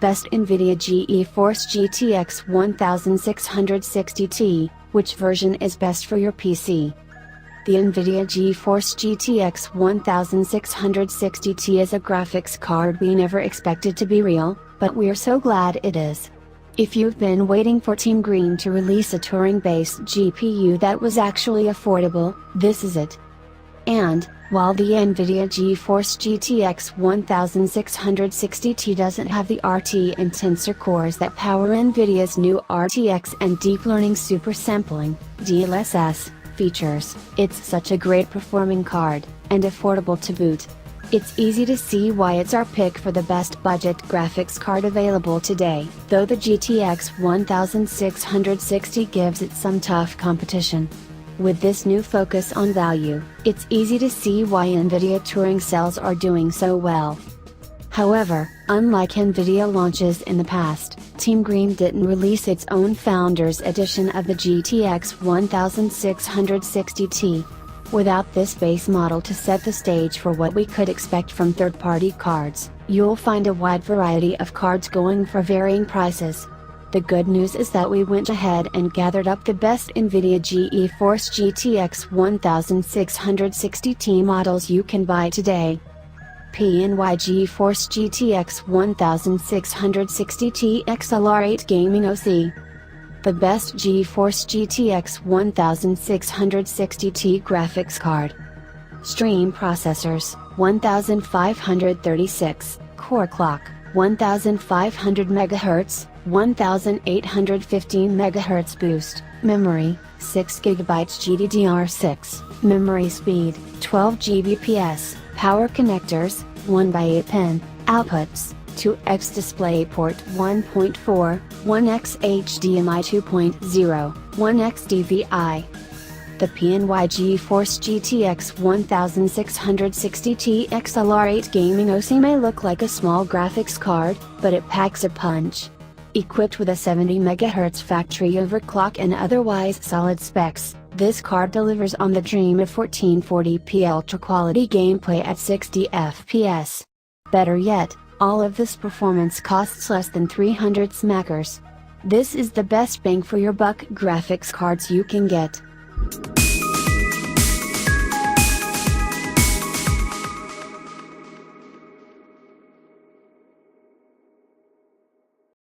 best Nvidia GeForce GTX 1660T, which version is best for your PC? The Nvidia GeForce GTX 1660T is a graphics card we never expected to be real, but we're so glad it is. If you've been waiting for Team Green to release a Turing-based GPU that was actually affordable, this is it. And, while the Nvidia GeForce GTX 1660T doesn't have the RT and Tensor cores that power Nvidia's new RTX and Deep Learning Super Sampling (DLSS) features, it's such a great performing card, and affordable to boot. It's easy to see why it's our pick for the best budget graphics card available today, though the GTX 1660 gives it some tough competition. With this new focus on value, it's easy to see why Nvidia Turing cells are doing so well. However, unlike Nvidia launches in the past, Team Green didn't release its own Founders Edition of the GTX 1660T. Without this base model to set the stage for what we could expect from third-party cards, you'll find a wide variety of cards going for varying prices. The good news is that we went ahead and gathered up the best Nvidia GeForce GTX 1660T models you can buy today. PNY GeForce GTX 1660T XLR8 Gaming OC. The best GeForce GTX 1660T graphics card. Stream processors, 1536, core clock, 1500 MHz, 1815 MHz boost, memory, 6GB GDDR6, memory speed, 12 Gbps, power connectors, 1x8 pin, outputs, 2x DisplayPort 1.4, 1x HDMI 2.0, 1x DVI. The PNY GeForce GTX 1660T XLR8 Gaming OC may look like a small graphics card, but it packs a punch. Equipped with a 70 MHz factory overclock and otherwise solid specs, this card delivers on the dream of 1440p ultra quality gameplay at 60 FPS. Better yet, all of this performance costs less than 300 smackers. This is the best bang for your buck graphics cards you can get.